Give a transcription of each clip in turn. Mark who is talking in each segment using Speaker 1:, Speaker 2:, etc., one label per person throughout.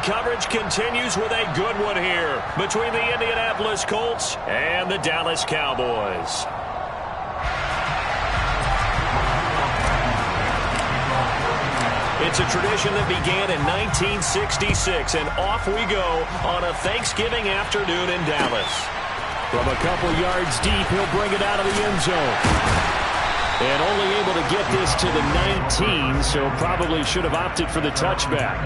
Speaker 1: coverage continues with a good one here between the Indianapolis Colts and the Dallas Cowboys. It's a tradition that began in 1966, and off we go on a Thanksgiving afternoon in Dallas.
Speaker 2: From a couple yards deep, he'll bring it out of the end zone. And only able to get this to the 19, so probably should have opted for the touchback.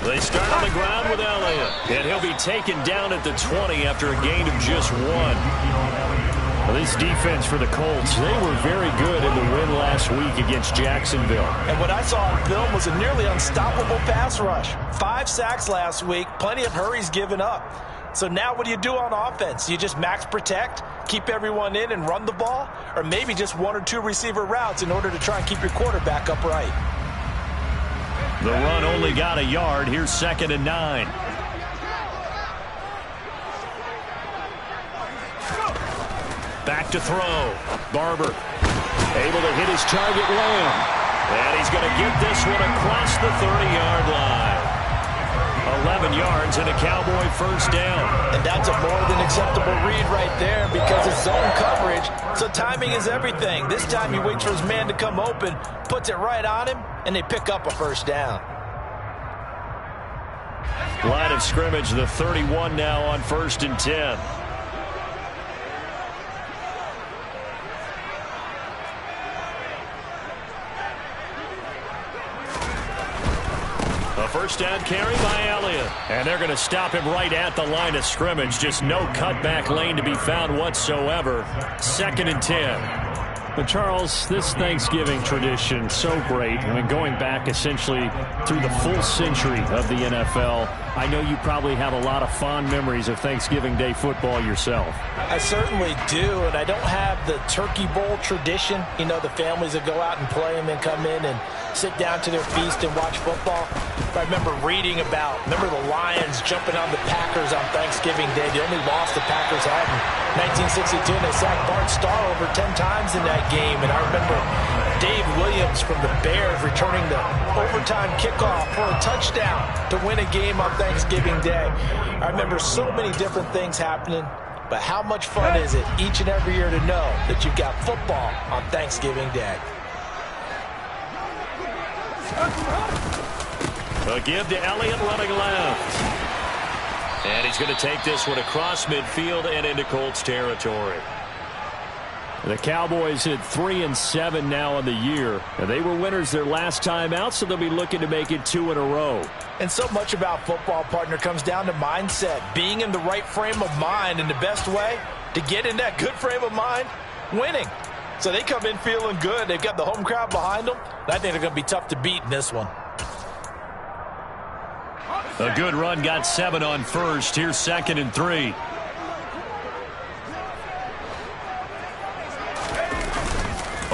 Speaker 1: They start on the ground with Elliott, and he'll be taken down at the 20 after a gain of just 1.
Speaker 2: Well, this defense for the Colts, they were very good in the win last week against Jacksonville.
Speaker 3: And what I saw on film was a nearly unstoppable pass rush. 5 sacks last week, plenty of hurries given up. So now what do you do on offense? You just max protect, keep everyone in and run the ball, or maybe just 1 or 2 receiver routes in order to try and keep your quarterback upright.
Speaker 1: The run only got a yard. Here's 2nd and 9. Back to throw. Barber able to hit his target Lamb. And he's going to get this one across the 30-yard line. 11 yards and a Cowboy first down.
Speaker 3: And that's a more than acceptable read right there because it's zone coverage, so timing is everything. This time he waits for his man to come open, puts it right on him, and they pick up a first down.
Speaker 1: Line of scrimmage, the 31 now on 1st and 10. A first down carry by Elliott. And they're going to stop him right at the line of scrimmage. Just no cutback lane to be found whatsoever. 2nd and 10.
Speaker 2: But Charles, this Thanksgiving tradition, so great. I mean, going back essentially through the full century of the NFL, I know you probably have a lot of fond memories of Thanksgiving Day football yourself.
Speaker 3: I certainly do, and I don't have the Turkey Bowl tradition. You know, the families that go out and play and then come in and sit down to their feast and watch football. But I remember reading about, the Lions jumping on the Packers on Thanksgiving Day. The only loss the Packers had in 1962, and they sacked Bart Starr over 10 times in that game. And I remember Dave Williams from the Bears returning the overtime kickoff for a touchdown to win a game on Thanksgiving Day. I remember so many different things happening, but how much fun is it each and every year to know that you've got football on Thanksgiving Day?
Speaker 1: A give to Elliott running left. And he's going to take this one across midfield and into Colts territory.
Speaker 2: The Cowboys at 3-7 now on the year. And they were winners their last time out, so they'll be looking to make it 2 in a row.
Speaker 3: And so much about football, partner, comes down to mindset. Being in the right frame of mind, and the best way to get in that good frame of mind, winning. So they come in feeling good. They've got the home crowd behind them. And I think they're going to be tough to beat in this one.
Speaker 1: A good run, got 7 on first. Here's 2nd and 3.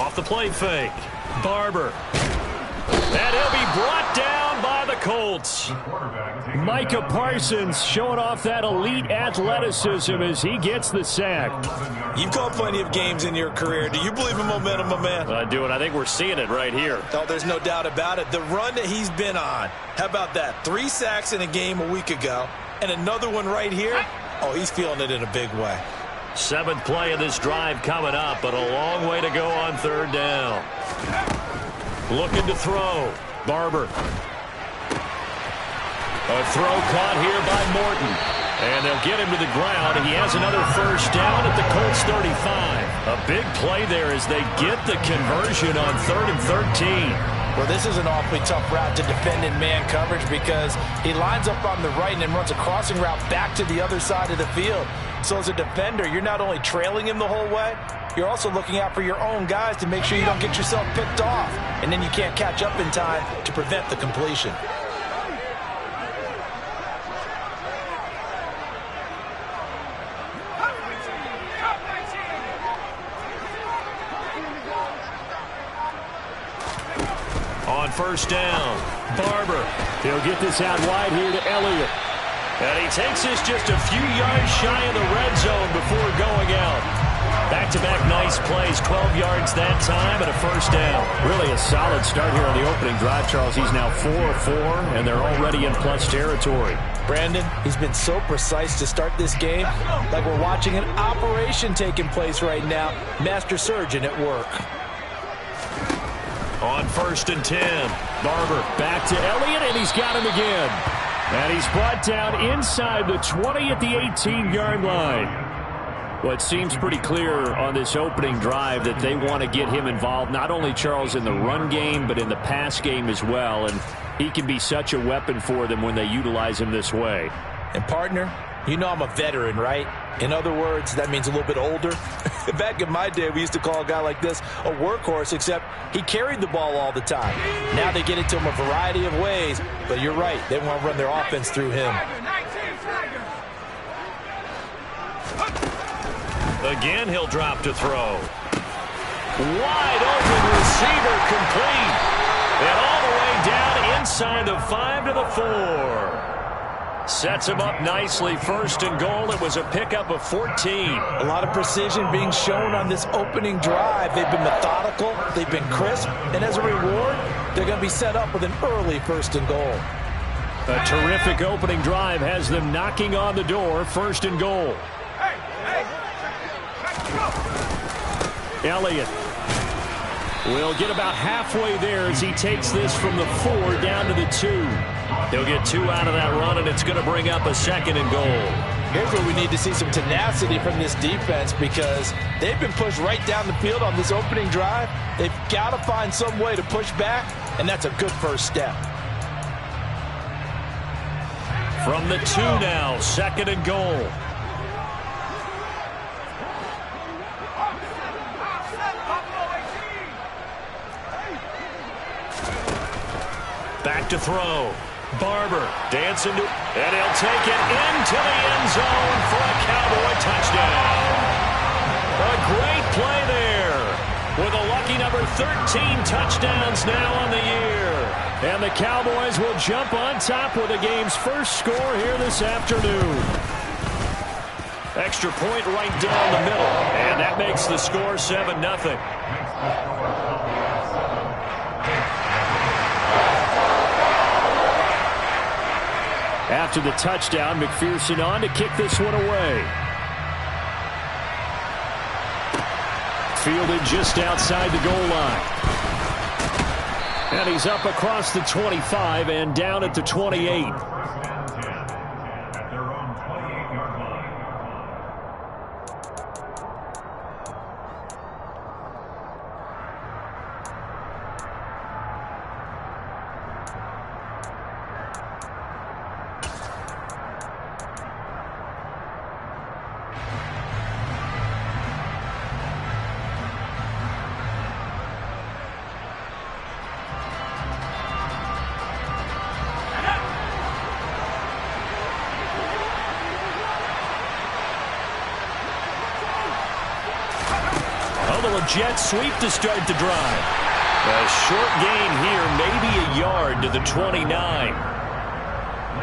Speaker 1: Off the play fake. Barber. And he'll be brought down by the Colts.
Speaker 2: Micah Parsons showing off that elite athleticism as he gets the sack.
Speaker 3: You've called plenty of games in your career. Do you believe in momentum, my man?
Speaker 1: I do, and I think we're seeing it right here.
Speaker 3: Oh, there's no doubt about it. The run that he's been on. How about that? 3 sacks in a game a week ago, and another one right here. Oh, he's feeling it in a big way.
Speaker 1: 7th play of this drive coming up, but a long way to go on 3rd down. Looking to throw. Barber. A throw caught here by Morton. And they'll get him to the ground. He has another first down at the Colts 35. A big play there as they get the conversion on 3rd and 13.
Speaker 3: Well, this is an awfully tough route to defend in man coverage because he lines up on the right and then runs a crossing route back to the other side of the field. So as a defender, you're not only trailing him the whole way, you're also looking out for your own guys to make sure you don't get yourself picked off. And then you can't catch up in time to prevent the completion.
Speaker 1: first down. Barber.
Speaker 2: He'll get this out wide here to Elliott.
Speaker 1: And he takes this just a few yards shy of the red zone before going out. Back-to-back nice plays, 12 yards that time and a first down.
Speaker 2: Really a solid start here on the opening drive, Charles. He's now 4-4, and they're already in plus territory.
Speaker 3: Brandon, he's been so precise to start this game, like we're watching an operation taking place right now. Master surgeon at work.
Speaker 1: On 1st and 10, Barber.
Speaker 2: Back to Elliott, and he's got him again. And he's brought down inside the 20 at the 18-yard line. Well, it seems pretty clear on this opening drive that they want to get him involved, not only, Charles, in the run game, but in the pass game as well. And he can be such a weapon for them when they utilize him this way.
Speaker 3: And, partner, you know I'm a veteran, right? In other words, that means a little bit older. Back in my day, we used to call a guy like this a workhorse, except he carried the ball all the time. Now they get it to him a variety of ways, but you're right. They want to run their offense through him.
Speaker 1: Again, he'll drop to throw. Wide open receiver complete. And all the way down inside the 5 to the 4. Sets him up nicely. 1st and goal. It was a pickup of 14.
Speaker 3: A lot of precision being shown on this opening drive. They've been methodical. They've been crisp. And as a reward, they're going to be set up with an early 1st and goal.
Speaker 2: A terrific opening drive has them knocking on the door. 1st and goal. Elliott will get about halfway there as he takes this from the 4 down to the 2.
Speaker 1: He'll get 2 out of that run, and it's going to bring up a 2nd and goal.
Speaker 3: Here's where we need to see some tenacity from this defense, because they've been pushed right down the field on this opening drive. They've got to find some way to push back, and that's a good first step.
Speaker 1: From the 2 now, 2nd and goal. Back to throw. Barber dancing to, and he'll take it into the end zone for a Cowboy touchdown. A great play there with a lucky number 13 touchdowns now on the year.
Speaker 2: And the Cowboys will jump on top with the game's first score here this afternoon.
Speaker 1: Extra point right down the middle, and that makes the score 7-0.
Speaker 2: After the touchdown, McPherson on to kick this one away. Fielded just outside the goal line. And he's up across the 25 and down at the 28.
Speaker 1: Jet sweep to start the drive. A short gain here, maybe a yard to the 29.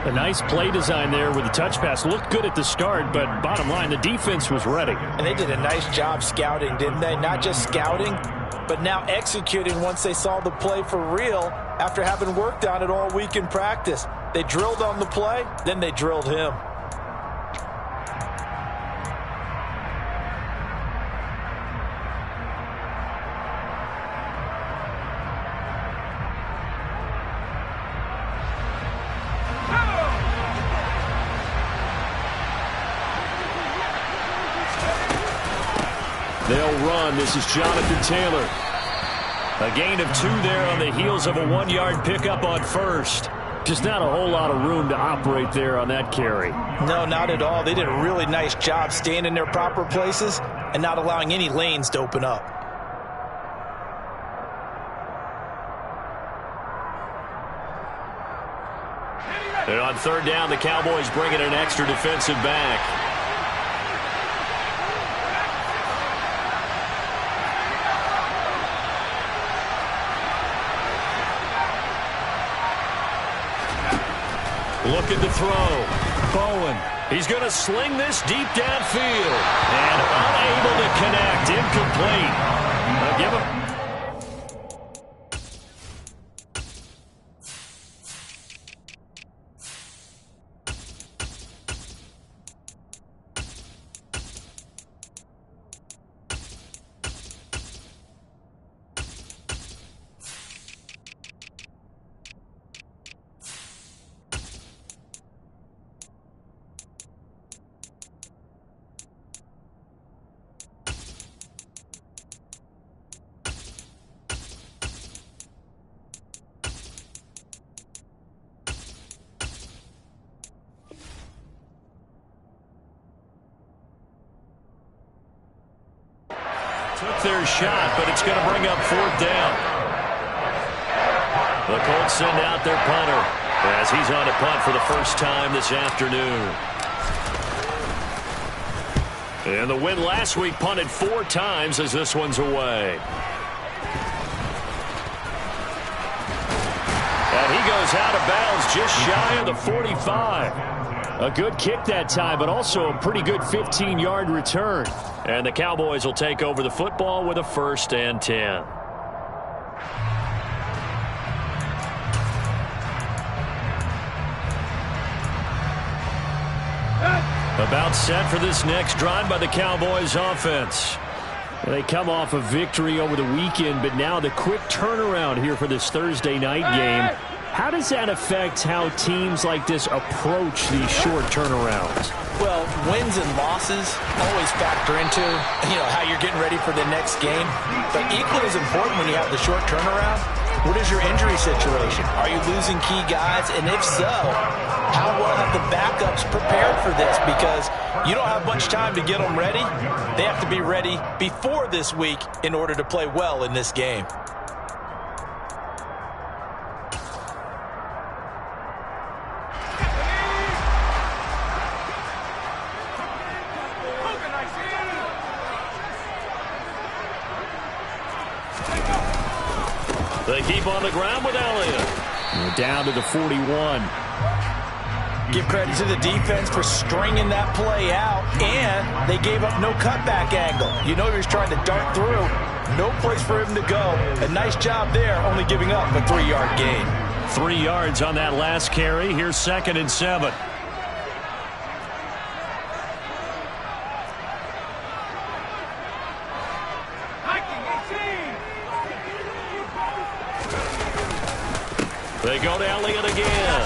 Speaker 2: A nice play design there with the touch pass. Looked good at the start, but bottom line, the defense was ready.
Speaker 3: And they did a nice job scouting, didn't they? Not just scouting, but now executing once they saw the play for real after having worked on it all week in practice. They drilled on the play, then they drilled him.
Speaker 2: They'll run. This is Jonathan Taylor.
Speaker 1: A gain of 2 there on the heels of a 1-yard pickup on 1st.
Speaker 2: Just not a whole lot of room to operate there on that carry.
Speaker 3: No, not at all. They did a really nice job staying in their proper places and not allowing any lanes to open up.
Speaker 1: And on 3rd down, the Cowboys bring in an extra defensive back. Looking to throw. Bowen. He's going to sling this deep downfield. And unable to connect. Incomplete. Give him. Took their shot, but it's going to bring up 4th down. The Colts send out their punter as he's on to punt for the first time this afternoon. And the win last week punted 4 times as this one's away. And he goes out of bounds just shy of the 45. A good kick that time, but also a pretty good 15-yard return. And the Cowboys will take over the football with a 1st and 10. About set for this next drive by the Cowboys offense.
Speaker 2: They come off a victory over the weekend, but now the quick turnaround here for this Thursday night game. How does that affect how teams like this approach these short turnarounds?
Speaker 3: Well, wins and losses always factor into, how you're getting ready for the next game. But equally as important when you have the short turnaround, what is your injury situation? Are you losing key guys? And if so, how well have the backups prepared for this? Because you don't have much time to get them ready. They have to be ready before this week in order to play well in this game.
Speaker 1: They keep on the ground with Elliott.
Speaker 2: We're down to the 41.
Speaker 3: Give credit to the defense for stringing that play out, and they gave up no cutback angle. He was trying to dart through. No place for him to go. A nice job there, only giving up a 3-yard gain.
Speaker 1: 3 yards on that last carry. Here's 2nd and 7. They go to Elliott again.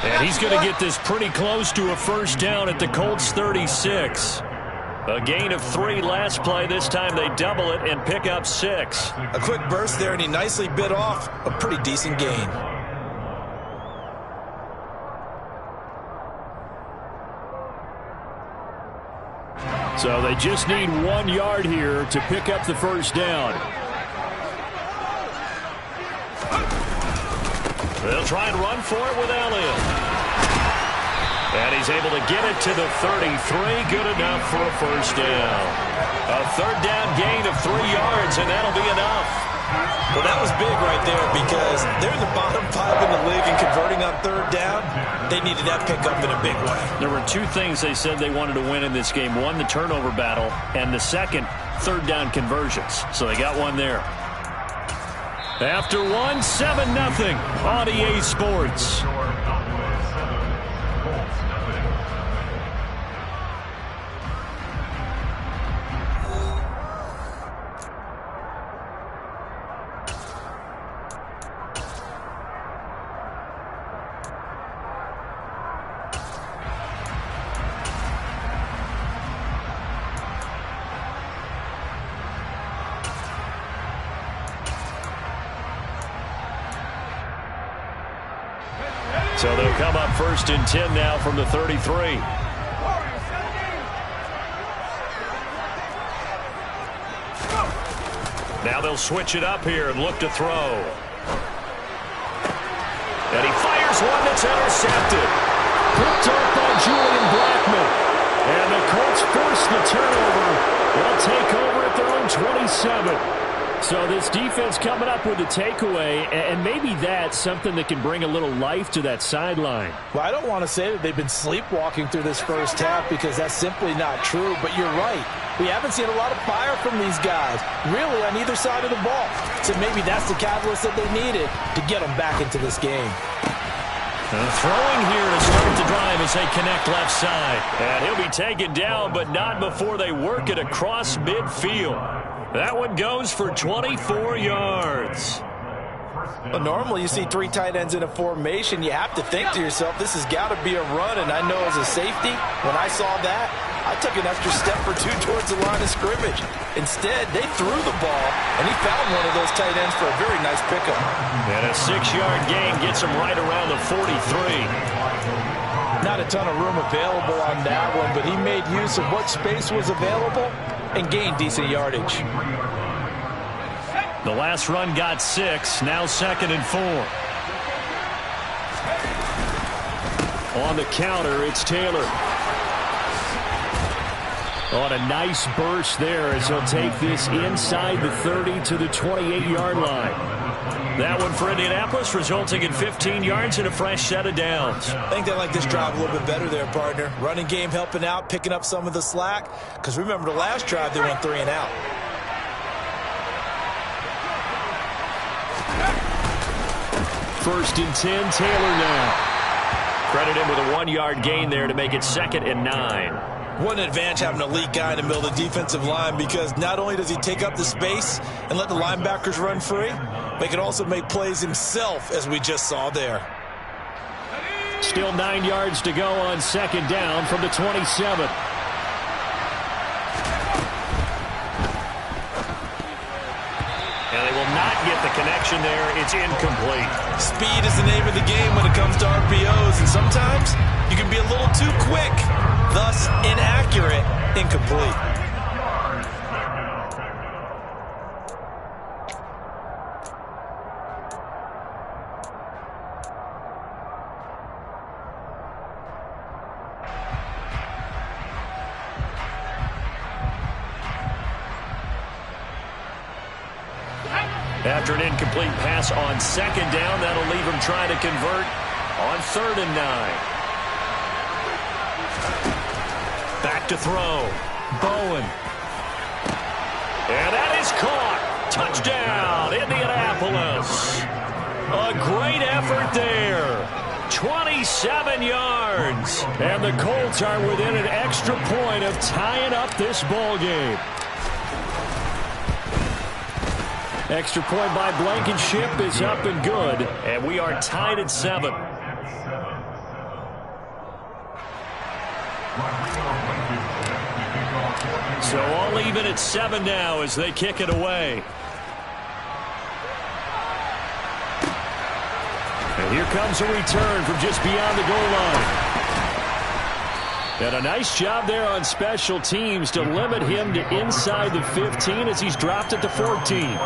Speaker 1: And he's going to get this pretty close to a 1st down at the Colts 36. A gain of 3 last play. This time they double it and pick up 6.
Speaker 3: A quick burst there, and he nicely bit off a pretty decent gain.
Speaker 2: So they just need 1 yard here to pick up the 1st down.
Speaker 1: They'll try and run for it with Elliott. And he's able to get it to the 33. Good enough for a 1st down. A 3rd down gain of 3 yards, and that'll be enough.
Speaker 3: Well, that was big right there because they're in the bottom 5 in the league and converting on 3rd down. They needed that pickup in a big way.
Speaker 2: There were 2 things they said they wanted to win in this game. One, the turnover battle, and the second, 3rd down conversions. So they got one there. After 1, 7-0 on EA Sports.
Speaker 1: So they'll come up 1st and 10 now from the 33. Now they'll switch it up here and look to throw. And he fires one that's intercepted.
Speaker 2: Picked up by Julian Blackman. And the Colts force the turnover. They'll take over at their own 27. So this defense coming up with a takeaway, and maybe that's something that can bring a little life to that sideline.
Speaker 3: Well, I don't want to say that they've been sleepwalking through this first half because that's simply not true, but you're right. We haven't seen a lot of fire from these guys, really, on either side of the ball. So maybe that's the catalyst that they needed to get them back into this game.
Speaker 1: Throwing here to start the drive as they connect left side. And he'll be taken down, but not before they work it across midfield. That one goes for 24 yards.
Speaker 3: Well, normally you see three tight ends in a formation. You have to think to yourself, this has got to be a run. And I know as a safety, when I saw that, I took an extra step or two towards the line of scrimmage. Instead, they threw the ball, and he found one of those tight ends for a very nice pickup.
Speaker 1: And a 6-yard gain gets him right around the 43.
Speaker 3: Not a ton of room available on that one, but he made use of what space was available and gained decent yardage.
Speaker 1: The last run got 6, now 2nd and 4.
Speaker 2: On the counter, it's Taylor. On a nice burst there as he'll take this inside the 30 to the 28-yard line.
Speaker 1: That one for Indianapolis, resulting in 15 yards and a fresh set of downs.
Speaker 3: I think they like this drive a little bit better there, partner. Running game helping out, picking up some of the slack. Because remember, the last drive they went 3 and out.
Speaker 2: First and 10, Taylor now.
Speaker 1: Credit him with a 1-yard gain there to make it 2nd and 9.
Speaker 3: What an advantage having an elite guy in the middle of the defensive line, because not only does he take up the space and let the linebackers run free, but he can also make plays himself, as we just saw there.
Speaker 2: Still 9 yards to go on 2nd down from the 27.
Speaker 1: And they will not get the connection there. It's incomplete.
Speaker 3: Speed is the name of the game when it comes to RPOs, and sometimes you can be a little too quick, thus inaccurate, incomplete.
Speaker 1: After an incomplete pass on 2nd down, that'll leave him trying to convert on 3rd and 9. Back to throw. Bowen. And that is caught. Touchdown, Indianapolis. A great effort there. 27 yards.
Speaker 2: And the Colts are within an extra point of tying up this ball game. Extra point by Blankenship is up and good.
Speaker 1: And we are tied at 7. So all even at 7 now as they kick it away.
Speaker 2: And here comes a return from just beyond the goal line. And a nice job there on special teams to limit him to inside the 15 as he's dropped it to 14.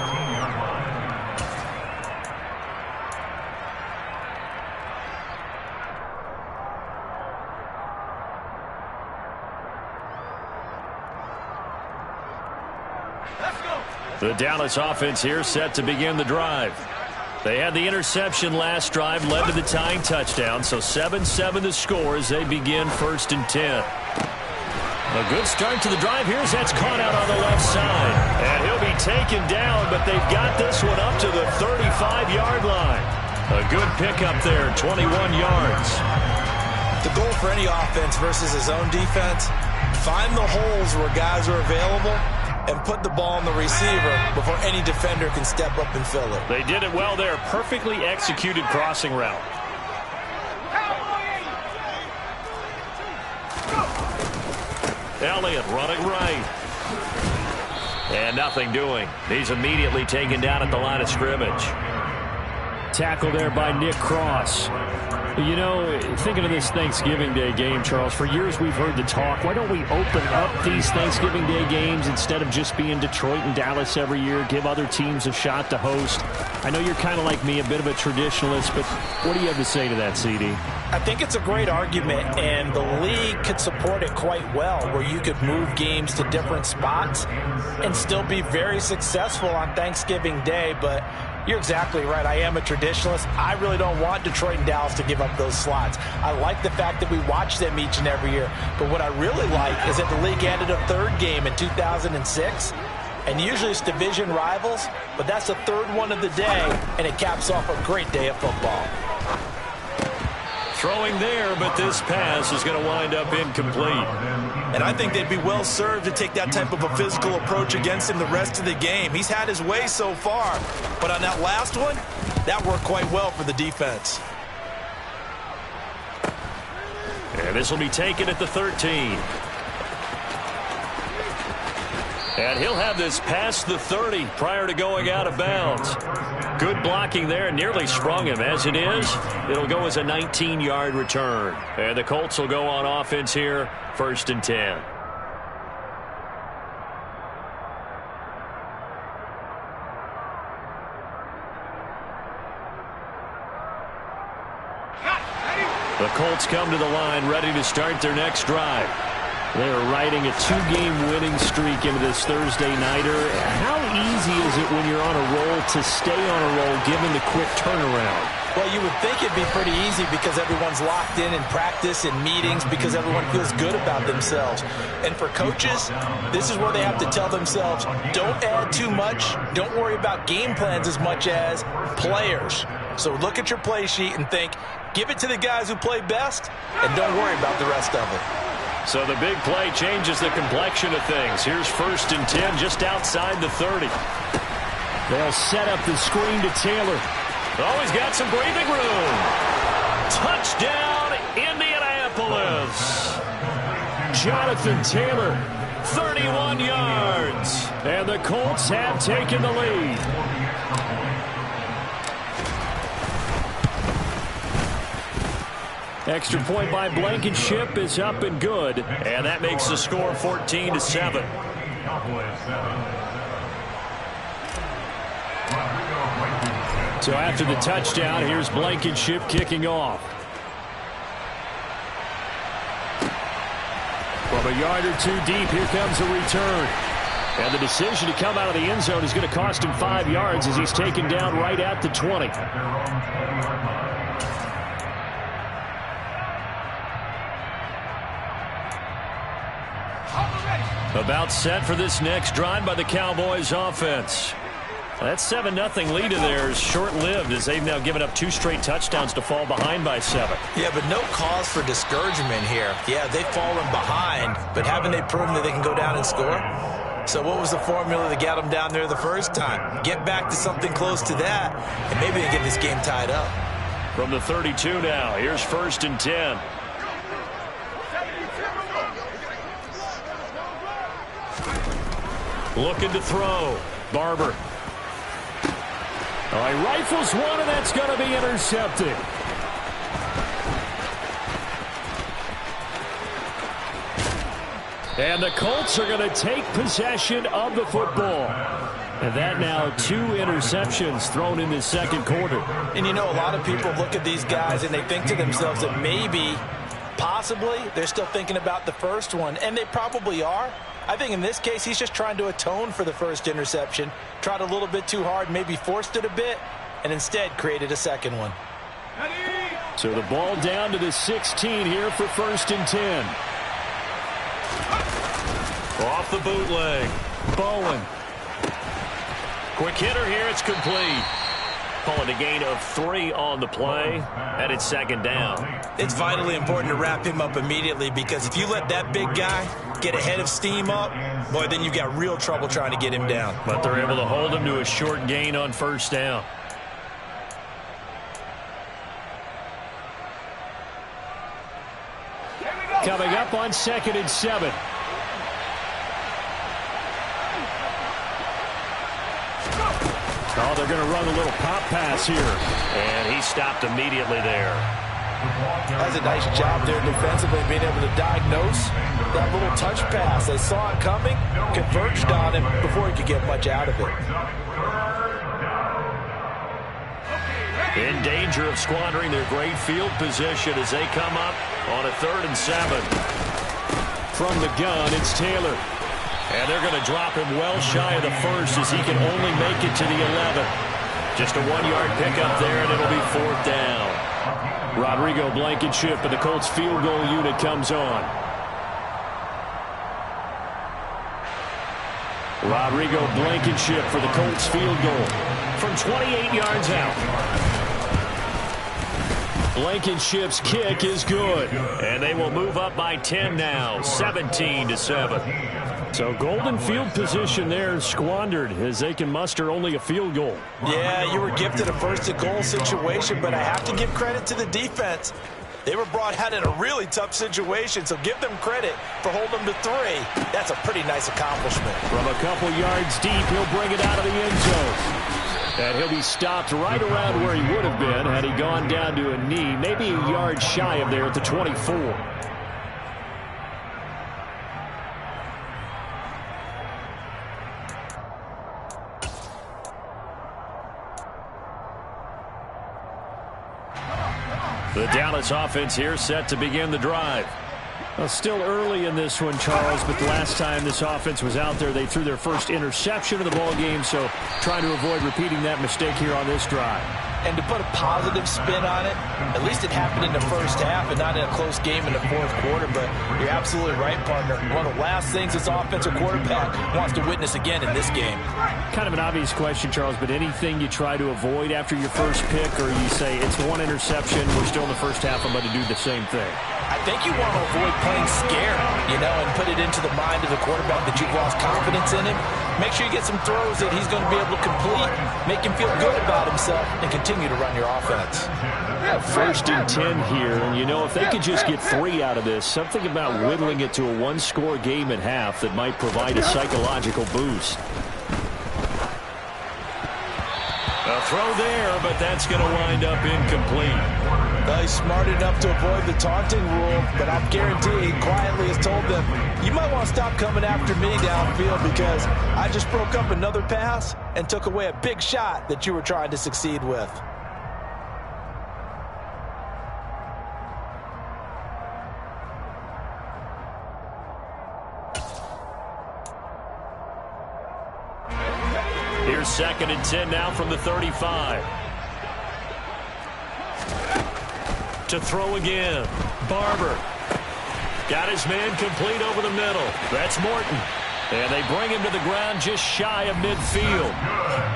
Speaker 1: The Dallas offense here set to begin the drive. They had the interception last drive, led to the tying touchdown, so 7-7 the score as they begin 1st and 10. A good start to the drive here as that's caught out on the left side. And he'll be taken down, but they've got this one up to the 35-yard line. A good pickup there, 21 yards.
Speaker 3: The goal for any offense versus his own defense, find the holes where guys are available and put the ball on the receiver before any defender can step up and fill it.
Speaker 1: They did it well there. Perfectly executed crossing route. Elliott running right. And nothing doing. He's immediately taken down at the line of scrimmage.
Speaker 2: Tackle there by Nick Cross. You know, thinking of this Thanksgiving Day game, Charles, for years we've heard the talk, why don't we open up these Thanksgiving Day games instead of just being Detroit and Dallas every year, give other teams a shot to host? I know you're kind of like me, a bit of a traditionalist, but what do you have to say to that, CD?
Speaker 3: I think it's a great argument, and the league could support it quite well, where you could move games to different spots and still be very successful on Thanksgiving Day. But you're exactly right. I am a traditionalist. I really don't want Detroit and Dallas to give up those slots. I like the fact that we watch them each and every year. But what I really like is that the league added a third game in 2006. And usually it's division rivals, but that's the third one of the day, and it caps off a great day of football.
Speaker 1: Throwing there, but this pass is going to wind up incomplete.
Speaker 4: And I think they'd be well served to take that type of a physical approach against him the rest of the game. He's had his way so far, but on that last one, that worked quite well for the defense.
Speaker 1: And this will be taken at the 13. And he'll have this past the 30 prior to going out of bounds. Good blocking there, nearly sprung him. As it is, it'll go as a 19-yard return. And the Colts will go on offense here, 1st and 10. The Colts come to the line, ready to start their next drive. They're riding a 2-game winning streak into this Thursday nighter. How easy is it when you're on a roll to stay on a roll given the quick turnaround?
Speaker 3: Well, you would think it'd be pretty easy because everyone's locked in practice and meetings because everyone feels good about themselves. And for coaches, this is where they have to tell themselves, don't add too much, don't worry about game plans as much as players. So look at your play sheet and think, give it to the guys who play best, and don't worry about the rest of it.
Speaker 1: So the big play changes the complexion of things. Here's 1st and 10 just outside the 30.
Speaker 2: They'll set up the screen to Taylor.
Speaker 1: Oh, he's got some breathing room. Touchdown, Indianapolis.
Speaker 2: Jonathan Taylor,
Speaker 1: 31 yards.
Speaker 2: and the Colts have taken the lead. Extra point by Blankenship is up and good.
Speaker 1: And that makes the score 14-7.
Speaker 2: So after the touchdown, here's Blankenship kicking off. From a yard or two deep, here comes a return. And the decision to come out of the end zone is going to cost him 5 yards as he's taken down right at the 20.
Speaker 1: About set for this next drive by the Cowboys offense. That 7-0 lead of theirs short-lived as they've now given up 2 straight touchdowns to fall behind by 7.
Speaker 3: Yeah, but no cause for discouragement here. Yeah, they've fallen behind, but haven't they proven that they can go down and score? So what was the formula that got them down there the first time? Get back to something close to that, and maybe they get this game tied up.
Speaker 1: From the 32 now, here's 1st and 10. Looking to throw. Barber.
Speaker 2: All right, rifles one, and that's going to be intercepted. And the Colts are going to take possession of the football. And that now 2 interceptions thrown in the second quarter.
Speaker 3: And you know, a lot of people look at these guys and they think to themselves that maybe, possibly, they're still thinking about the first one. And they probably are. I think in this case, he's just trying to atone for the first interception. Tried a little bit too hard, maybe forced it a bit, and instead created a second one.
Speaker 2: So the ball down to the 16 here for 1st and 10.
Speaker 1: Off the bootleg.
Speaker 2: Bowen.
Speaker 1: Quick hitter here. It's complete. Calling a gain of 3 on the play. And it's 2nd down.
Speaker 4: It's vitally important to wrap him up immediately because if you let that big guy get a head of steam up, boy, then you've got real trouble trying to get him down.
Speaker 1: But they're able to hold him to a short gain on 1st down.
Speaker 2: Coming up on 2nd and 7. Oh, they're going to run a little pop pass here.
Speaker 1: And he stopped immediately there.
Speaker 3: That's a nice job there defensively, being able to diagnose that little touch pass. They saw it coming, converged on him before he could get much out of it.
Speaker 1: In danger of squandering their great field position as they come up on a 3rd and 7.
Speaker 2: From the gun, it's Taylor.
Speaker 1: And they're going to drop him well shy of the first as he can only make it to the 11. Just a 1-yard pickup there, and it'll be 4th down.
Speaker 2: Rodrigo Blankenship, and the Colts field goal unit comes on. Rodrigo Blankenship for the Colts field goal from 28 yards out. Blankenship's kick is good.
Speaker 1: And they will move up by 10 now, 17-7.
Speaker 2: So golden field position there squandered as they can muster only a field goal.
Speaker 3: Yeah, you were gifted a 1st-and-goal situation, but I have to give credit to the defense. They were brought out in a really tough situation, so give them credit for holding them to 3. That's a pretty nice accomplishment.
Speaker 2: From a couple yards deep, he'll bring it out of the end zone. And he'll be stopped right around where he would have been had he gone down to a knee, maybe a yard shy of there at the 24.
Speaker 1: The Dallas offense here set to begin the drive.
Speaker 2: Well, still early in this one, Charles, but the last time this offense was out there, they threw their first interception of the ball game, so trying to avoid repeating that mistake here on this drive.
Speaker 3: And to put a positive spin on it, at least it happened in the first half and not in a close game in the 4th quarter, but you're absolutely right, partner. One of the last things this offensive quarterback wants to witness again in this game.
Speaker 2: Kind of an obvious question, Charles, but anything you try to avoid after your first pick, or you say it's 1 interception, we're still in the first half, I'm going to do the same thing?
Speaker 3: I think you want to avoid playing scared, and put it into the mind of the quarterback that you've lost confidence in him. Make sure you get some throws that he's going to be able to complete, make him feel good about himself, and continue to run your offense.
Speaker 2: 1st and 10 here, and if they could just get 3 out of this, something about whittling it to a 1-score game at half that might provide a psychological boost.
Speaker 1: A throw there, but that's going to wind up incomplete.
Speaker 3: Well, he's smart enough to avoid the taunting rule, but I'll guarantee he quietly has told them, you might want to stop coming after me downfield because I just broke up another pass and took away a big shot that you were trying to succeed with.
Speaker 1: Here's 2nd and 10 now from the 35. To throw again. Barber. Got his man complete over the middle. That's Morton. And they bring him to the ground just shy of midfield.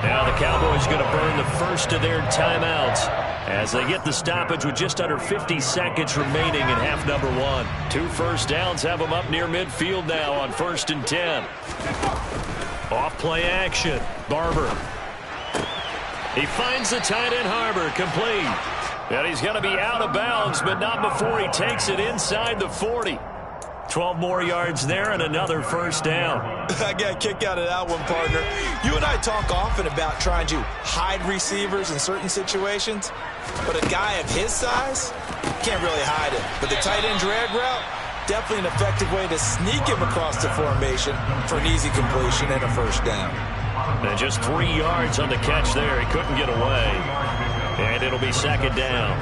Speaker 1: Now the Cowboys going to burn the first of their timeouts as they get the stoppage with just under 50 seconds remaining in half number 1. 2 first downs have them up near midfield now on 1st and 10. Off play action. Barber. He finds the tight end Harbor complete. And he's going to be out of bounds, but not before he takes it inside the 40. 12 more yards there and another first down.
Speaker 3: I got a kick out of that one, partner. You and I talk often about trying to hide receivers in certain situations, but a guy of his size can't really hide it. But the tight end drag route, definitely an effective way to sneak him across the formation for an easy completion and a first down.
Speaker 1: And just 3 yards on the catch there. He couldn't get away. And it'll be 2nd down.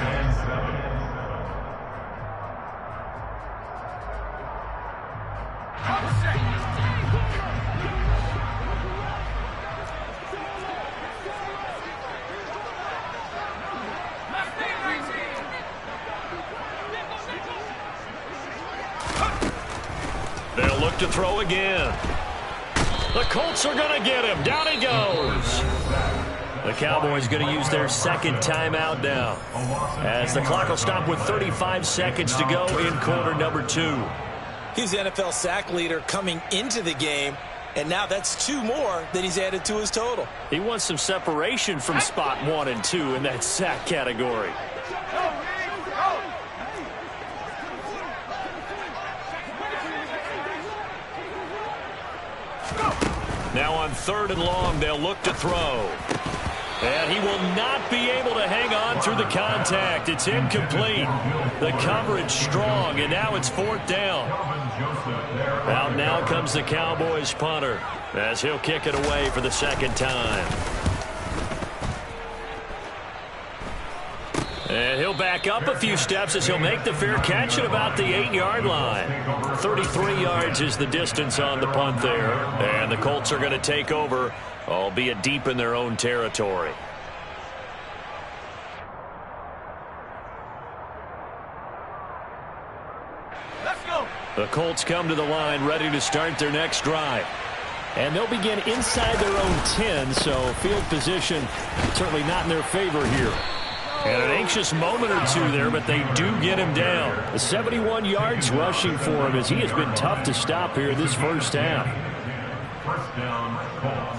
Speaker 1: They'll look to throw again. The Colts are going to get him. Down he goes. The Cowboys going to use their 2nd timeout now, as the clock will stop with 35 seconds to go in quarter number 2.
Speaker 3: He's the NFL sack leader coming into the game, and now that's 2 more that he's added to his total.
Speaker 2: He wants some separation from spot 1 and 2 in that sack category.
Speaker 1: Now on 3rd and long, they'll look to throw. And he will not be able to hang on through the contact. It's incomplete. The coverage strong, and now it's 4th down. Out now comes the Cowboys punter as he'll kick it away for the 2nd time.
Speaker 2: And he'll back up a few steps as he'll make the fair catch at about the 8-yard line. 33 yards is the distance on the punt there. And the Colts are going to take over, albeit deep in their own territory.
Speaker 3: Let's go.
Speaker 2: The Colts come to the line ready to start their next drive. And they'll begin inside their own 10, so field position certainly not in their favor here. And an anxious moment or two there, but they do get him down. 71 yards rushing for him as he has been tough to stop here this first half.
Speaker 5: First down, Colts.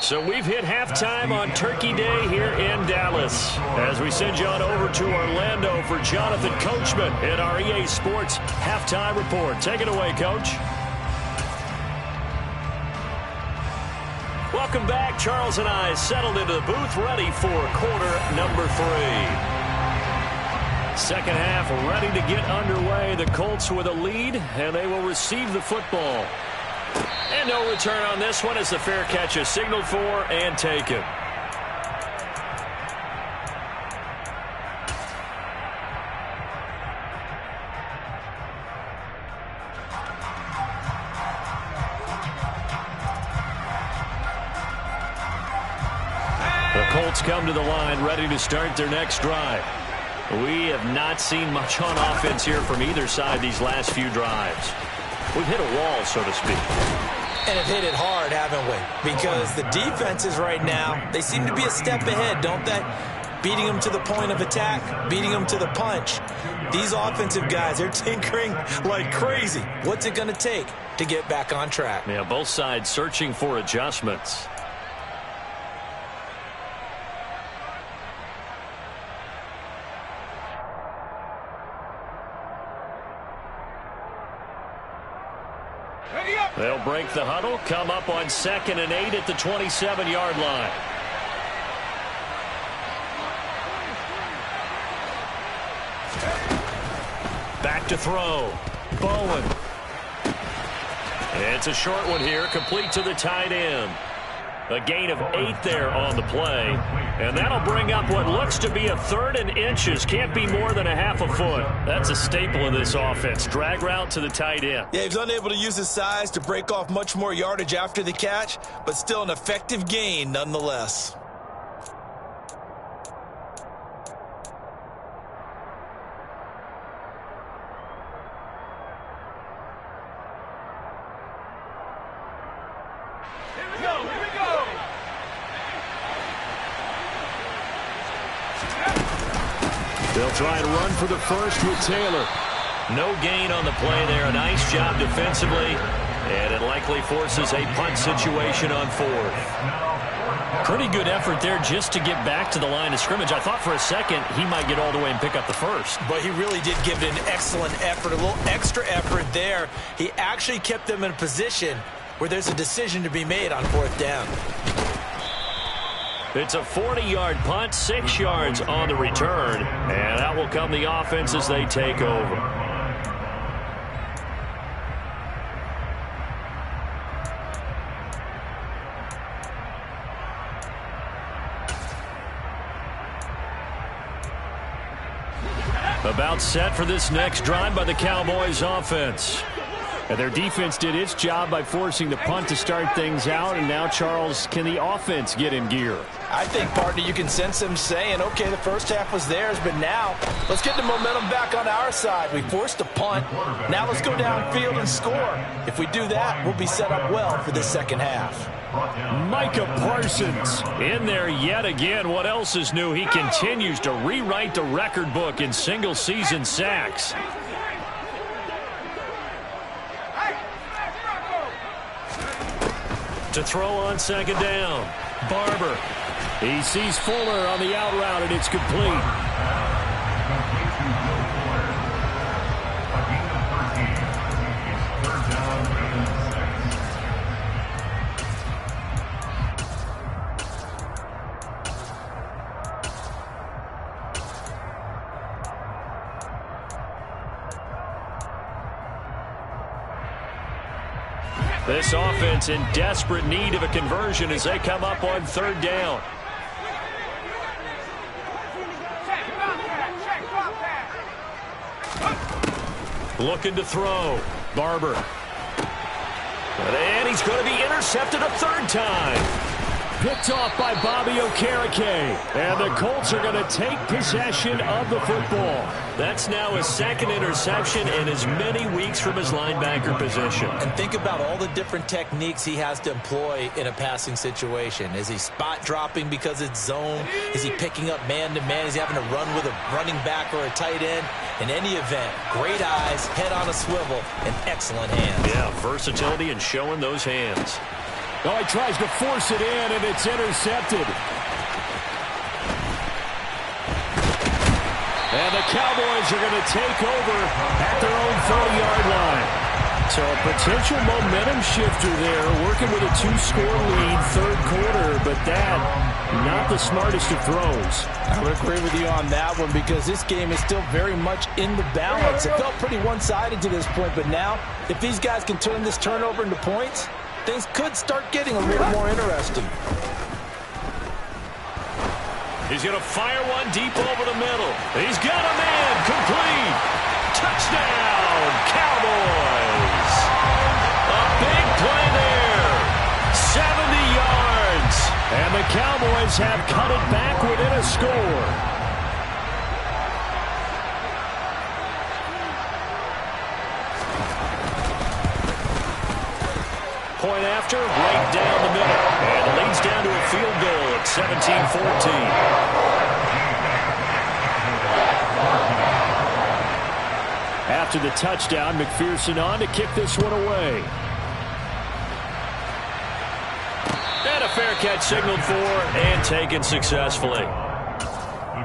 Speaker 2: So we've hit halftime on Turkey Day here in Dallas. As we send you on over to Orlando for Jonathan Coachman at our EA Sports Halftime Report. Take it away, Coach. Welcome back. Charles and I settled into the booth, ready for quarter number 3. Second half ready to get underway. The Colts with a lead, and they will receive the football. And no return on this one as the fair catch is signaled for and taken. The Colts come to the line ready to start their next drive. We have not seen much on offense here from either side these last few drives. We've hit a wall, so to speak.
Speaker 3: And have hit it hard, haven't we? Because the defenses right now, they seem to be a step ahead, don't they? Beating them to the point of attack, beating them to the punch. These offensive guys, they're tinkering like crazy. What's it going to take to get back on track?
Speaker 2: Yeah, both sides searching for adjustments. They'll break the huddle, come up on 2nd and 8 at the 27-yard line. Back to throw. Bowen. It's a short one here, complete to the tight end. A gain of 8 there on the play. And that'll bring up what looks to be a 3rd and inches. Can't be more than a half a foot. That's a staple of this offense. Drag route to the tight end.
Speaker 4: Yeah, he's unable to use his size to break off much more yardage after the catch, but still an effective gain nonetheless.
Speaker 2: They'll try and run for the first with Taylor. No gain on the play there. A nice job defensively. And it likely forces a punt situation on 4th. Pretty good effort there just to get back to the line of scrimmage. I thought for a second he might get all the way and pick up the first.
Speaker 3: But he really did give it an excellent effort, a little extra effort there. He actually kept them in a position where there's a decision to be made on 4th down.
Speaker 2: It's a 40-yard punt, 6 yards on the return. And that will come the offense as they take over. About set for this next drive by the Cowboys offense. And their defense did its job by forcing the punt to start things out. And now, Charles, can the offense get in gear?
Speaker 3: I think, partner, you can sense them saying, okay, the first half was theirs, but now let's get the momentum back on our side. We forced a punt. Now let's go downfield and score. If we do that, we'll be set up well for this second half.
Speaker 2: Micah Parsons in there yet again. What else is new? He continues to rewrite the record book in single-season sacks. To throw on 2nd down. Barber. He sees Fuller on the out route, and it's complete. This offense in desperate need of a conversion as they come up on third down. Looking to throw. Barber. And he's going to be intercepted a third time. Picked off by Bobby Okereke. And the Colts are going to take possession of the football. That's now his second interception in as many weeks from his linebacker position.
Speaker 3: And think about all the different techniques he has to employ in a passing situation. Is he spot dropping because it's zone? Is he picking up man-to-man? Is he having to run with a running back or a tight end? In any event, great eyes, head on a swivel, and excellent hands.
Speaker 2: Yeah, versatility and showing those hands. Oh, he tries to force it in, and it's intercepted. And the Cowboys are going to take over at their own 30-yard line. So a potential momentum shifter there, working with a 2-score lead, third quarter, but that, not the smartest of throws.
Speaker 3: I would agree with you on that one because this game is still very much in the balance. It felt pretty one-sided to this point, but now, if these guys can turn this turnover into points, things could start getting a little more interesting.
Speaker 2: He's going to fire one deep over the middle. He's got a man. Complete. Touchdown, Cowboys. A big play there. 70 yards. And the Cowboys have cut it back within a score. Point after, right down the middle. And it leads down to a field goal at 17-14. After the touchdown, McPherson on to kick this one away. And a fair catch signaled for and taken successfully.
Speaker 5: The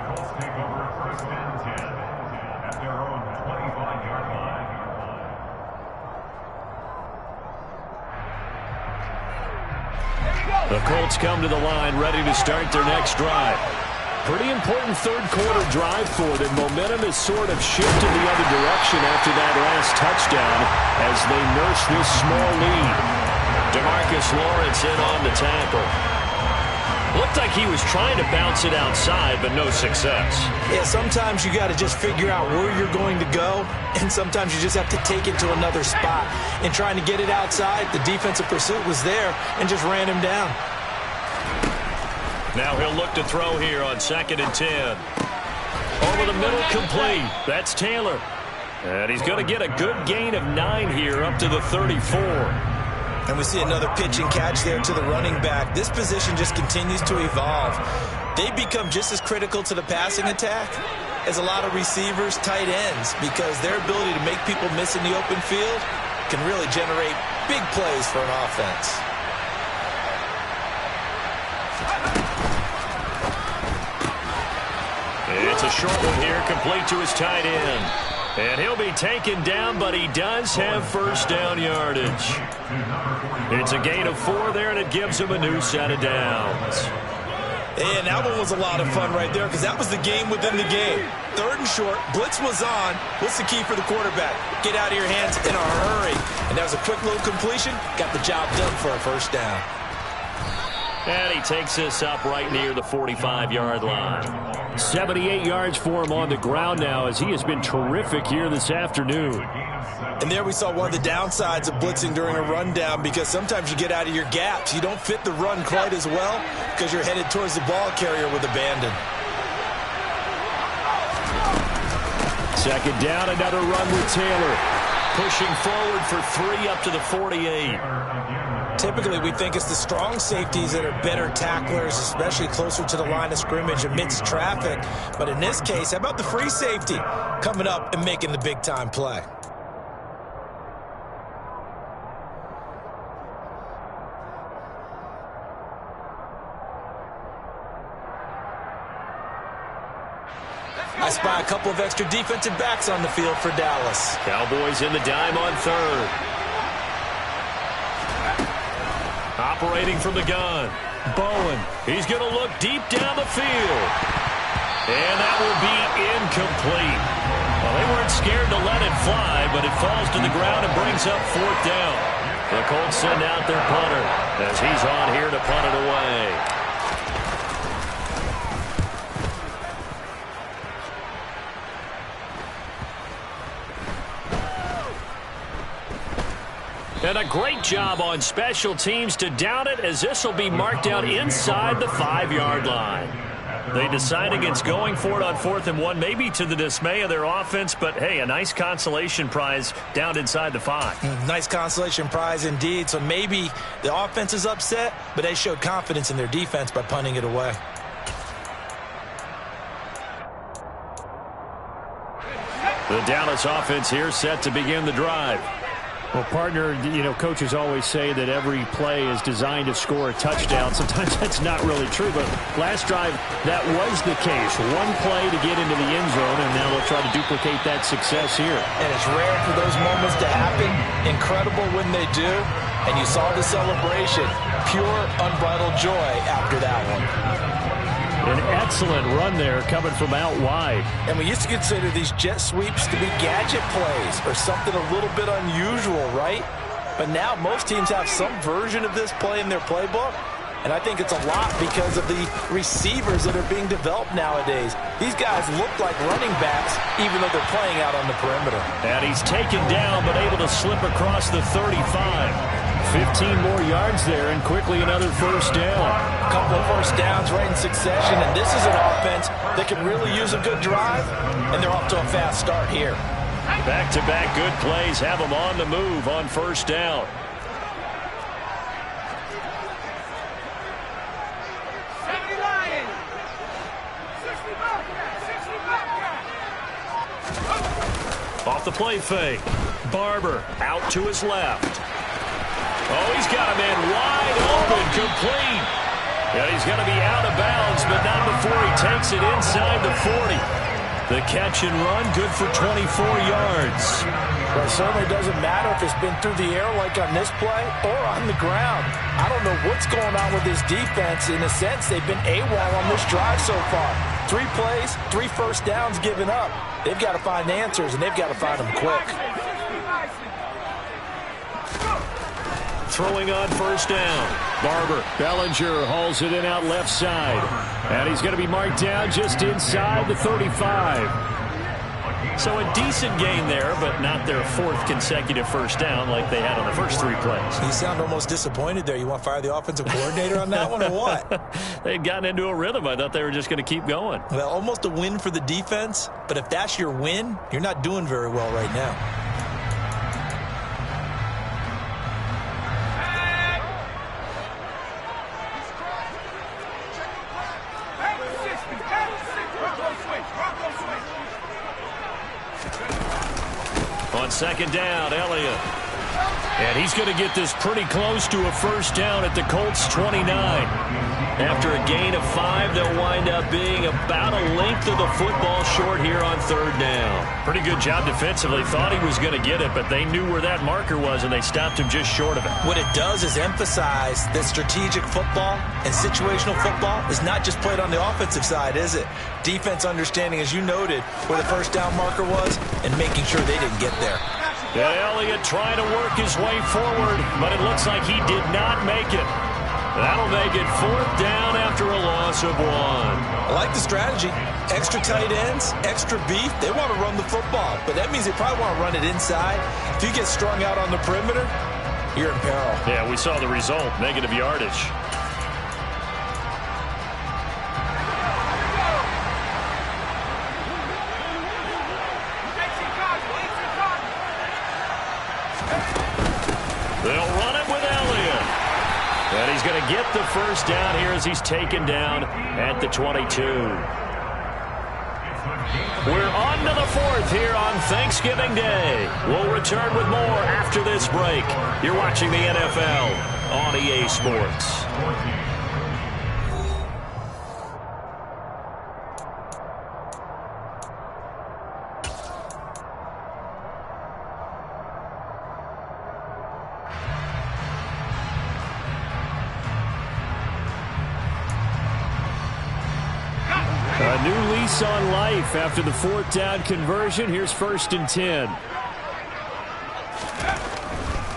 Speaker 5: Colts take over first and 10 at their own 25-yard line.
Speaker 2: The Colts come to the line ready to start their next drive. Pretty important third quarter drive for them. Momentum has sort of shifted the other direction after that last touchdown as they nurse this small lead. DeMarcus Lawrence in on the tackle. Looked like he was trying to bounce it outside, but no success.
Speaker 3: Yeah, sometimes you got to just figure out where you're going to go, and sometimes you just have to take it to another spot. And trying to get it outside, the defensive pursuit was there and just ran him down.
Speaker 2: Now he'll look to throw here on 2nd and 10. Over the middle, complete. That's Taylor. And he's going to get a good gain of 9 here up to the 34.
Speaker 3: And we see another pitch and catch there to the running back. This position just continues to evolve. They become just as critical to the passing attack as a lot of receivers, tight ends, because their ability to make people miss in the open field can really generate big plays for an offense.
Speaker 2: It's a short one here, complete to his tight end. And he'll be taken down, but he does have first down yardage. It's a gain of 4 there, and it gives him a new set of downs.
Speaker 3: And that one was a lot of fun right there because that was the game within the game. 3rd and short, blitz was on. What's the key for the quarterback? Get out of your hands in a hurry. And that was a quick little completion. Got the job done for a first down.
Speaker 2: And he takes this up right near the 45-yard line. 78 yards for him on the ground now as he has been terrific here this afternoon.
Speaker 3: And there we saw one of the downsides of blitzing during a rundown because sometimes you get out of your gaps. You don't fit the run quite as well because you're headed towards the ball carrier with abandon.
Speaker 2: 2nd down, another run with Taylor. Pushing forward for 3 up to the 48.
Speaker 3: Typically, we think it's the strong safeties that are better tacklers, especially closer to the line of scrimmage amidst traffic. But in this case, how about the free safety coming up and making the big-time play? I spy a couple of extra defensive backs on the field for Dallas.
Speaker 2: Cowboys in the dime on 3rd. Operating from the gun. Bowen. He's going to look deep down the field. And that will be incomplete. Well, they weren't scared to let it fly, but it falls to the ground and brings up 4th down.
Speaker 1: The Colts send out their punter as he's on here to punt it away. And a great job on special teams to down it, as this will be marked out inside the 5-yard line. They decide against going for it on 4th and 1, maybe to the dismay of their offense, but hey, a nice consolation prize down inside the 5.
Speaker 3: Nice consolation prize indeed. So maybe the offense is upset, but they showed confidence in their defense by punting it away.
Speaker 1: The Dallas offense here set to begin the drive.
Speaker 2: Well, partner, coaches always say that every play is designed to score a touchdown. Sometimes that's not really true, but last drive, that was the case. One play to get into the end zone, and now they'll try to duplicate that success here.
Speaker 3: And it's rare for those moments to happen. Incredible when they do. And you saw the celebration. Pure, unbridled joy after that one.
Speaker 2: An excellent run there coming from out wide.
Speaker 3: And we used to consider these jet sweeps to be gadget plays or something a little bit unusual, right? But now most teams have some version of this play in their playbook. And I think it's a lot because of the receivers that are being developed nowadays. These guys look like running backs even though they're playing out on the perimeter.
Speaker 1: And he's taken down but able to slip across the 35.
Speaker 2: 15 more yards there, and quickly another first down.
Speaker 3: A couple of first downs right in succession, and this is an offense that can really use a good drive, and they're off to a fast start here.
Speaker 1: Back-to-back good plays have them on the move on first down. Off the play fake. Barber out to his left. Oh, he's got a man wide open, complete. Yeah, he's going to be out of bounds, but not before he takes it inside the 40. The catch and run, good for 24 yards.
Speaker 3: Well, it certainly doesn't matter if it's been through the air like on this play or on the ground. I don't know what's going on with this defense. In a sense, they've been AWOL on this drive so far. 3 plays, 3 first downs given up. They've got to find answers, and they've got to find them quick.
Speaker 1: Throwing on first down.
Speaker 2: Barber. Bellinger hauls it in out left side. And he's going to be marked down just inside the 35.
Speaker 1: So a decent gain there, but not their 4th consecutive first down like they had on the first 3 plays.
Speaker 3: You sound almost disappointed there. You want to fire the offensive coordinator on that one or what?
Speaker 1: They had gotten into a rhythm. I thought they were just going to keep going.
Speaker 3: Well, almost a win for the defense, but if that's your win, you're not doing very well right now.
Speaker 1: On second down, Elliott. And he's going to get this pretty close to a first down at the Colts 29. After a gain of 5, they'll wind up being about a length of the football short here on third down.
Speaker 2: Pretty good job defensively. Thought he was going to get it, but they knew where that marker was, and they stopped him just short of it.
Speaker 3: What it does is emphasize that strategic football and situational football is not just played on the offensive side, is it? Defense understanding, as you noted, where the first down marker was and making sure they didn't get there.
Speaker 1: And Elliott trying to work his way forward, but it looks like he did not make it. That'll make it 4th down after a loss of 1.
Speaker 3: I like the strategy. Extra tight ends, extra beef. They want to run the football, but that means they probably want to run it inside. If you get strung out on the perimeter, you're in peril.
Speaker 2: Yeah, we saw the result, negative yardage.
Speaker 1: They'll run it with Elliott. And he's going to get the first down here as he's taken down at the 22. We're on to the 4th here on Thanksgiving Day. We'll return with more after this break. You're watching the NFL on EA Sports.
Speaker 2: A new lease on life after the 4th down conversion. Here's 1st and 10.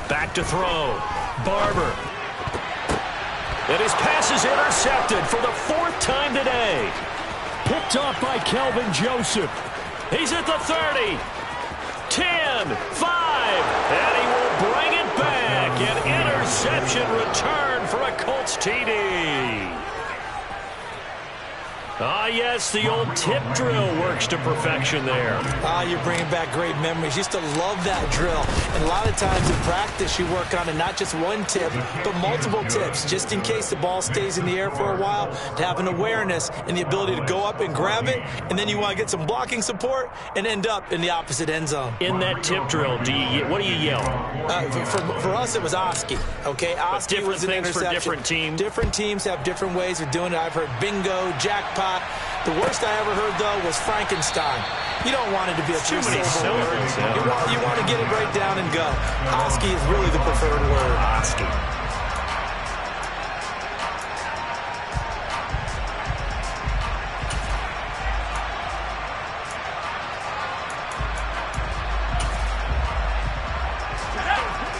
Speaker 1: Back Back to throw. Barber. And his pass is intercepted for the 4th time today.
Speaker 2: Picked off by Kelvin Joseph.
Speaker 1: He's at the 30. 10, 5, and he will bring it back. An interception return for a Colts TD. Ah, yes, the old tip drill works to perfection there.
Speaker 3: You're bringing back great memories. Used to love that drill. And a lot of times in practice, you work on it, not just one tip, but multiple tips, just in case the ball stays in the air for a while, to have an awareness and the ability to go up and grab it, and then you want to get some blocking support and end up in the opposite end zone.
Speaker 1: In that tip drill, what do you yell?
Speaker 3: For us, it was Oski. Okay, Oski was an interception.
Speaker 1: For different teams.
Speaker 3: Different teams have different ways of doing it. I've heard bingo, jackpot. The worst I ever heard, though, was Frankenstein. You don't want it to be a
Speaker 1: too many syllables.
Speaker 3: You want to get it right down and go. Oski is really the preferred word.
Speaker 1: Oski.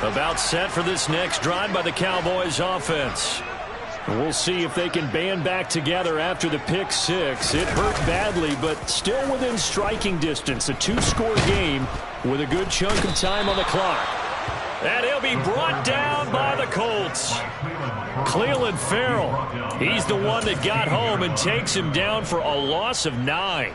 Speaker 1: About set for this next drive by the Cowboys offense.
Speaker 2: We'll see if they can band back together after the pick six. It hurt badly, but still within striking distance. A 2-score game with a good chunk of time on the clock.
Speaker 1: And he'll be brought down by the Colts.
Speaker 2: Clelin Ferrell. He's the one that got home and takes him down for a loss of 9.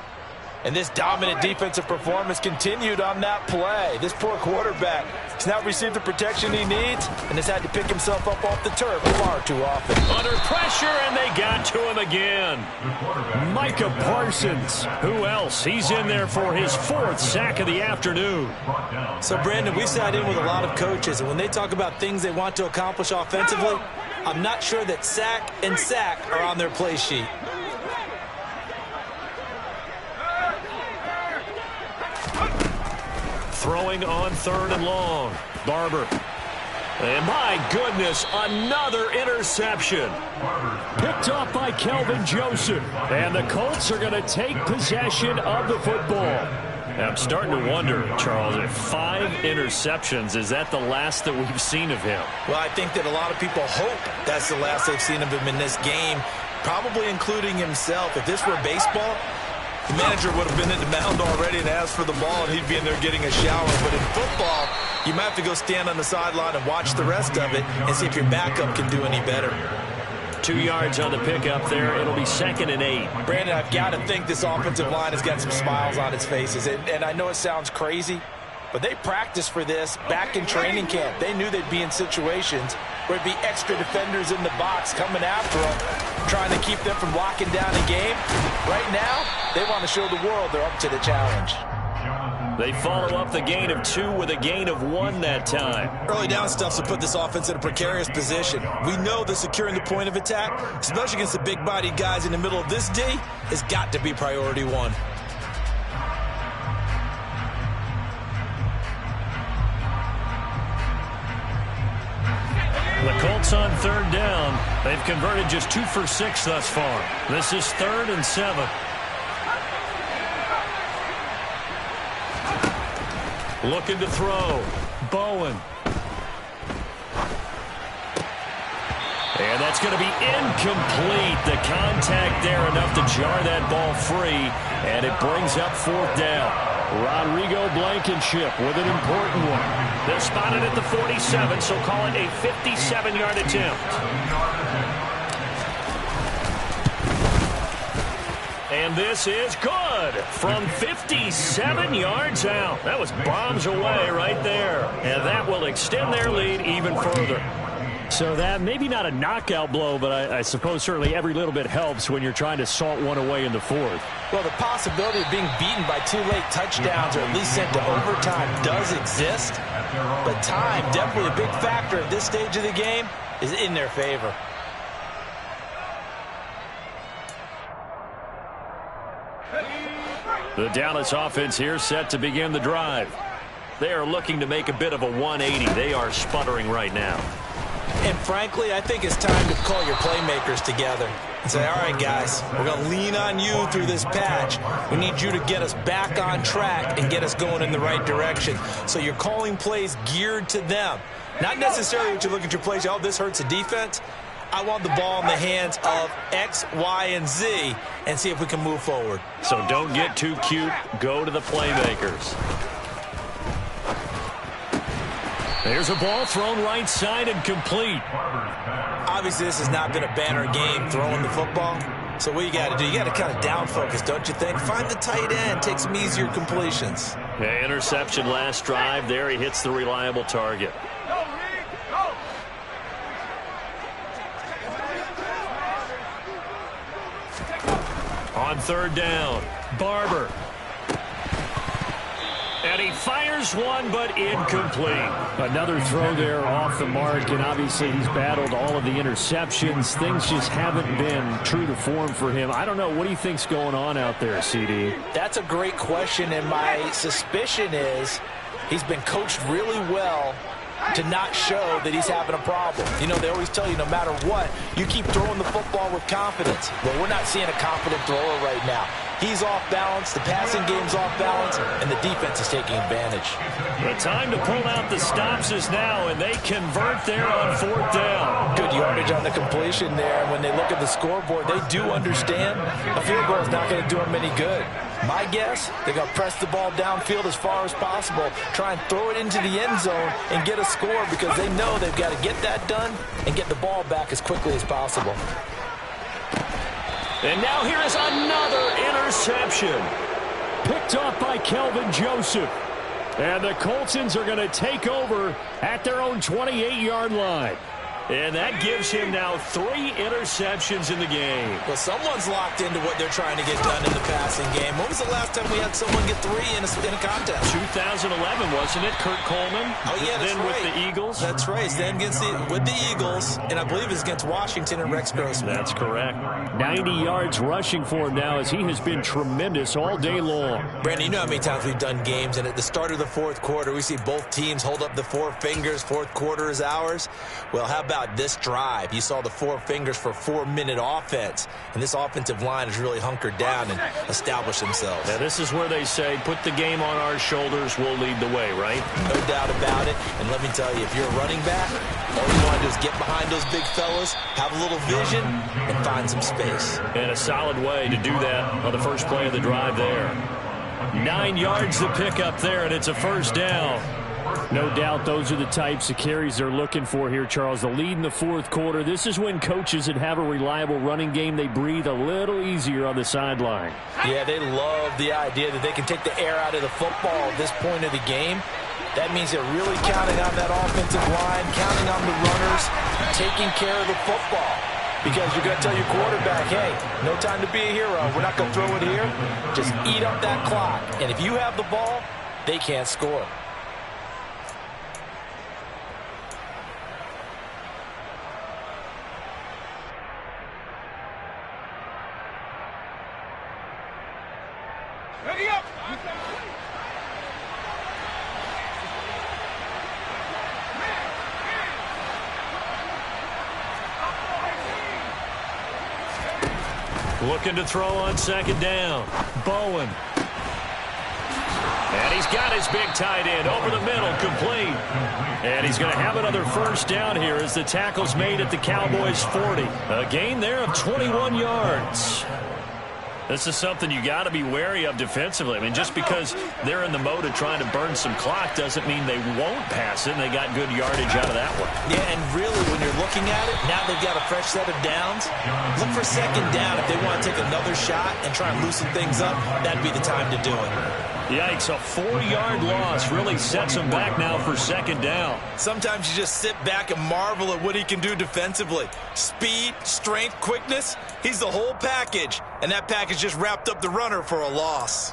Speaker 3: And this dominant defensive performance continued on that play. This poor quarterback has not received the protection he needs and has had to pick himself up off the turf far too often.
Speaker 1: Under pressure, and they got to him again.
Speaker 2: Micah Parsons. Who else? He's in there for his 4th sack of the afternoon.
Speaker 3: So, Brandon, we've sat in with a lot of coaches, and when they talk about things they want to accomplish offensively, I'm not sure that sack and sack are on their play sheet.
Speaker 1: Throwing on 3rd and long. Barber. And my goodness, another interception.
Speaker 2: Picked off by Kelvin Joseph. And the Colts are going to take possession of the football.
Speaker 1: I'm starting to wonder, Charles, if 5 interceptions, is that the last that we've seen of him?
Speaker 3: Well, I think that a lot of people hope that's the last they've seen of him in this game, probably including himself. If this were baseball, the manager would have been in the mound already and asked for the ball, and he'd be in there getting a shower. But in football, you might have to go stand on the sideline and watch the rest of it and see if your backup can do any better.
Speaker 1: 2 yards on the pickup there. It'll be 2nd and 8.
Speaker 3: Brandon, I've got to think this offensive line has got some smiles on its faces. And I know it sounds crazy, but they practiced for this back in training camp. They knew they'd be in situations where it'd be extra defenders in the box coming after them, trying to keep them from locking down a game. Right now, they want to show the world they're up to the challenge.
Speaker 1: They follow up the gain of 2 with a gain of 1 that time.
Speaker 3: Early down stuff to put this offense in a precarious position. We know that securing the point of attack, especially against the big-bodied guys in the middle of this D, has got to be priority 1.
Speaker 1: The Colts on 3rd down. They've converted just 2 for 6 thus far. This is 3rd and 7. Looking to throw. Bowen. And that's going to be incomplete. The contact there enough to jar that ball free. And it brings up 4th down.
Speaker 2: Rodrigo Blankenship with an important one.
Speaker 1: They're spotted at the 47, so call it a 57-yard attempt. And this is good from 57 yards out. That was bombs away right there. And that will extend their lead even further.
Speaker 2: So that maybe not a knockout blow, but I suppose certainly every little bit helps when you're trying to salt one away in the 4th.
Speaker 3: Well, the possibility of being beaten by 2 late touchdowns or at least sent to overtime does exist. But time, definitely a big factor at this stage of the game, is in their favor.
Speaker 1: The Dallas offense here set to begin the drive. They are looking to make a bit of a 180. They are sputtering right now.
Speaker 3: And frankly, I think it's time to call your playmakers together and say, all right, guys, we're going to lean on you through this patch. We need you to get us back on track and get us going in the right direction. So you're calling plays geared to them.
Speaker 4: Not necessarily what you look at your plays, oh, this hurts the defense. I want the ball in the hands of X, Y, and Z and see if we can move forward.
Speaker 2: So don't get too cute. Go to the playmakers. There's a ball thrown right side and complete.
Speaker 4: Obviously, this has not been a banner game throwing the football. So what you got to do, you got to kind of down focus, don't you think? Find the tight end, take some easier completions.
Speaker 2: Yeah, interception last drive. There he hits the reliable target. On third down, Barber. And he fires one, but incomplete. Another throw there off the mark, and obviously he's battled all of the interceptions. Things just haven't been true to form for him. I don't know. What do you think's going on out there, CD?
Speaker 3: That's a great question, and my suspicion is he's been coached really well to not show that he's having a problem. You know, they always tell you no matter what, you keep throwing the football with confidence. Well, we're not seeing a confident thrower right now. He's off balance, the passing game's off balance, and the defense is taking advantage.
Speaker 2: The time to pull out the stops is now, and they convert there on fourth down.
Speaker 3: Good yardage on the completion there. When they look at the scoreboard, they do understand a field goal is not going to do them any good. My guess, they're going to press the ball downfield as far as possible, try and throw it into the end zone and get a score because they know they've got to get that done and get the ball back as quickly as possible.
Speaker 2: And now here is another interception. Picked off by Kelvin Joseph. And the Coltsons are going to take over at their own 28-yard line. And that gives him now 3 interceptions in the game.
Speaker 4: Well, someone's locked into what they're trying to get done in the passing game. When was the last time we had someone get 3 in a contest?
Speaker 2: 2011, wasn't it? Kurt Coleman.
Speaker 4: Oh, yeah, that's
Speaker 2: then
Speaker 4: right.
Speaker 2: With the Eagles.
Speaker 4: That's right. Then with the Eagles, and I believe it's against Washington and Rex Grossman.
Speaker 2: That's correct. 90 yards rushing for him now as he has been tremendous all day long.
Speaker 4: Brandon, you know how many times we've done games, and at the start of the fourth quarter, we see both teams hold up the 4 fingers. Fourth quarter is ours. Well, how about this drive? You saw the 4 fingers for 4-minute offense, and this offensive line has really hunkered down and established themselves.
Speaker 2: Yeah, this is where they say, put the game on our shoulders, we'll lead the way, right?
Speaker 4: No doubt about it. And let me tell you, if you're a running back, all you want to do is get behind those big fellas, have a little vision, and find some space.
Speaker 2: And a solid way to do that on the first play of the drive there. 9 yards to pick up there, and it's a first down. No doubt those are the types of carries they're looking for here, Charles. The lead in the fourth quarter. This is when coaches that have a reliable running game, they breathe a little easier on the sideline.
Speaker 3: Yeah, they love the idea that they can take the air out of the football at this point of the game. That means they're really counting on that offensive line, counting on the runners, taking care of the football. Because you're going to tell your quarterback, hey, no time to be a hero. We're not going to throw it here. Just eat up that clock. And if you have the ball, they can't score.
Speaker 2: Looking to throw on second down. Bowen. And he's got his big tight end over the middle, complete. And he's going to have another first down here as the tackle's made at the Cowboys' 40. A gain there of 21 yards. This is something you got to be wary of defensively. I mean, just because they're in the mode of trying to burn some clock doesn't mean they won't pass it, and they got good yardage out of that one.
Speaker 4: Yeah, and really, when you're looking at it, now they've got a fresh set of downs. Look for second down. If they want to take another shot and try and loosen things up, that'd be the time to do it.
Speaker 2: Yikes, a 4-yard loss really sets him back now for second down.
Speaker 4: Sometimes you just sit back and marvel at what he can do defensively. Speed, strength, quickness, he's the whole package. And that package just wrapped up the runner for a loss.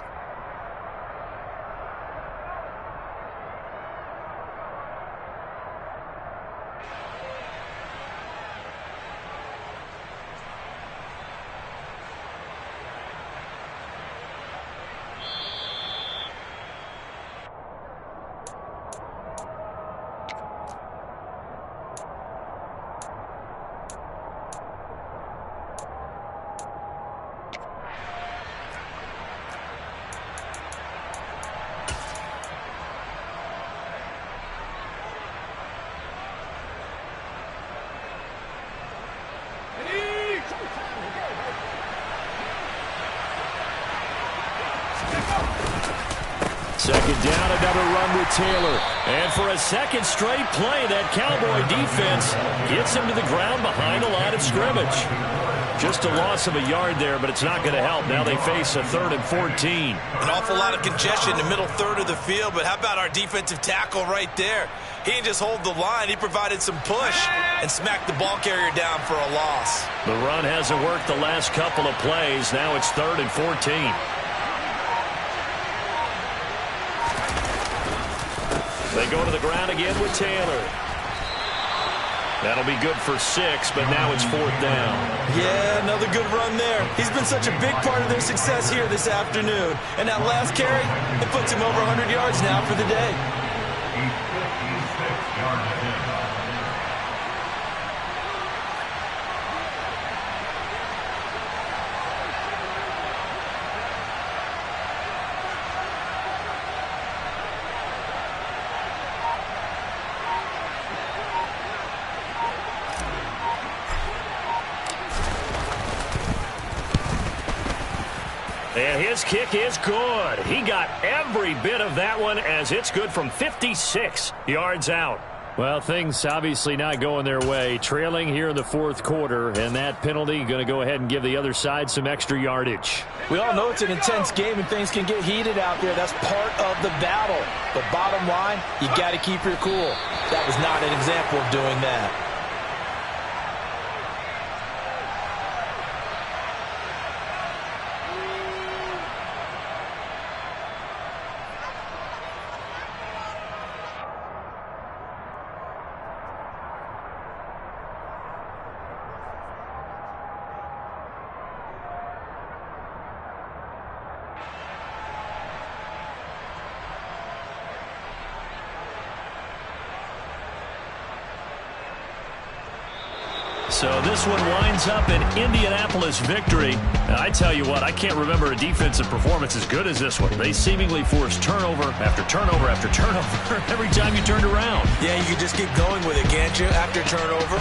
Speaker 2: Second down, another run with Taylor. And for a second straight play, that Cowboy defense gets him to the ground behind the line of scrimmage. Just a loss of a yard there, but it's not going to help. Now they face a 3rd and 14.
Speaker 4: An awful lot of congestion in the middle third of the field, but how about our defensive tackle right there? He didn't just hold the line. He provided some push and smacked the ball carrier down for a loss.
Speaker 2: The run hasn't worked the last couple of plays. Now it's 3rd and 14. They go to the ground again with Taylor. That'll be good for 6, but now it's 4th down.
Speaker 4: Yeah, another good run there. He's been such a big part of their success here this afternoon. And that last carry, it puts him over 100 yards now for the day.
Speaker 5: He's 56 yards ahead.
Speaker 2: And his kick is good. He got every bit of that one as it's good from 56 yards out. Well, things obviously not going their way. Trailing here in the 4th quarter, and that penalty going to go ahead and give the other side some extra yardage.
Speaker 3: We all know it's an intense game and things can get heated out there. That's part of the battle. But bottom line, you got to keep your cool. That was not an example of doing that.
Speaker 2: So this one winds up an Indianapolis victory. And I tell you what, I can't remember a defensive performance as good as this one. They seemingly forced turnover after turnover after turnover every time you turned around.
Speaker 4: Yeah, you can just keep going with it, can't you? After turnover,